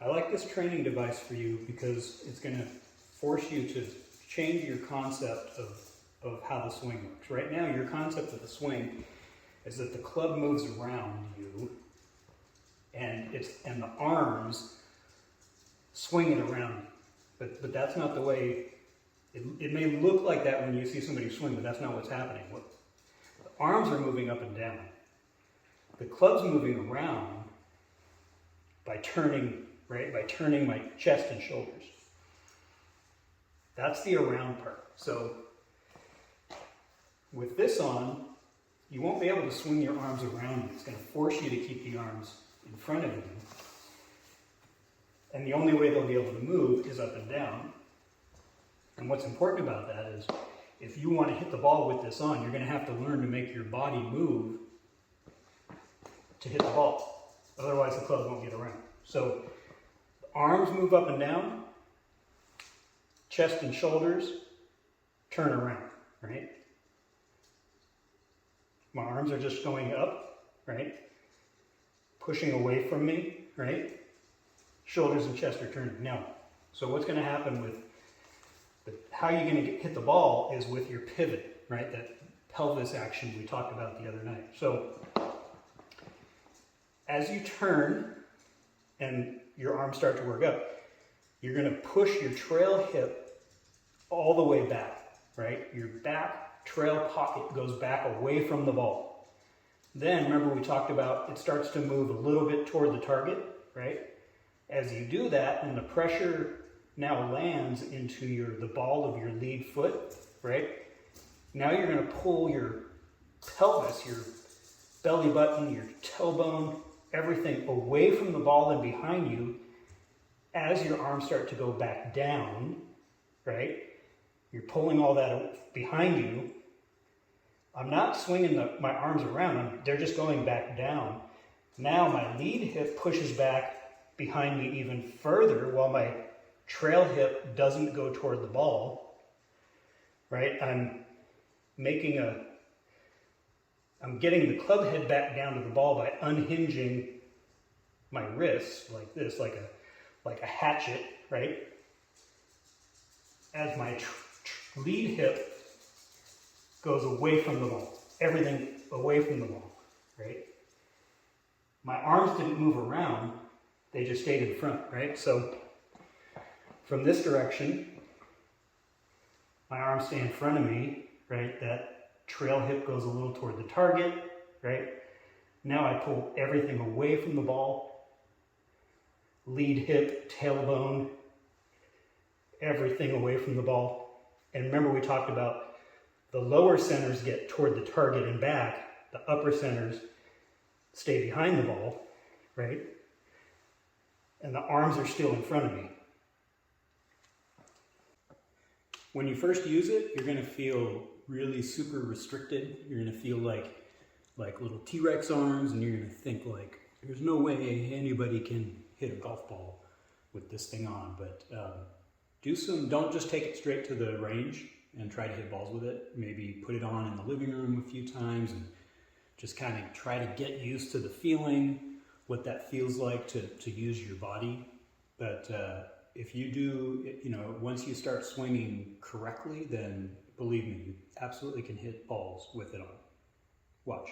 I like this training device for you because it's going to force you to change your concept of how the swing works. Right now, your concept of the swing is that the club moves around you and the arms swing it around you. But that's not the way, it may look like that when you see somebody swing, but that's not what's happening. The arms are moving up and down. The club's moving around by turning, right? By turning my chest and shoulders. That's the around part. So with this on, you won't be able to swing your arms around you. It's going to force you to keep the arms in front of you. And the only way they'll be able to move is up and down. And what's important about that is if you want to hit the ball with this on, you're going to have to learn to make your body move to hit the ball. Otherwise the club won't get around. So arms move up and down, chest and shoulders turn around, right? My arms are just going up, right? Pushing away from me, right? Shoulders and chest are turning. Now, so what's going to happen with how you're going to hit the ball is with your pivot, right? That pelvis action we talked about the other night. So as you turn and your arms start to work up, you're going to push your trail hip all the way back, right? Your back trail pocket goes back away from the ball. Then remember we talked about it starts to move a little bit toward the target, right? As you do that and the pressure now lands into the ball of your lead foot, right? Now you're going to pull your pelvis, your belly button, your tailbone, everything away from the ball and behind you as your arms start to go back down, right? You're pulling all that behind you. I'm not swinging my arms around, they're just going back down. Now my lead hip pushes back behind me even further while my trail hip doesn't go toward the ball, right? I'm getting the club head back down to the ball by unhinging my wrists like this, like a hatchet, right? As my lead hip goes away from the ball, everything away from the ball, right? My arms didn't move around, they just stayed in front, right? So from this direction, my arms stay in front of me, right? That trail hip goes a little toward the target, right? Now I pull everything away from the ball, lead hip, tailbone, everything away from the ball. And remember we talked about the lower centers get toward the target and back, the upper centers stay behind the ball, right? And the arms are still in front of me. When you first use it, you're going to feel really super restricted. You're going to feel like little T-Rex arms, and you're going to think like, there's no way anybody can hit a golf ball with this thing on. But don't just take it straight to the range and try to hit balls with it. Maybe put it on in the living room a few times and just kind of try to get used to the feeling, what that feels like to use your body. But if you do, once you start swinging correctly, then believe me, you absolutely can hit balls with it on. Watch.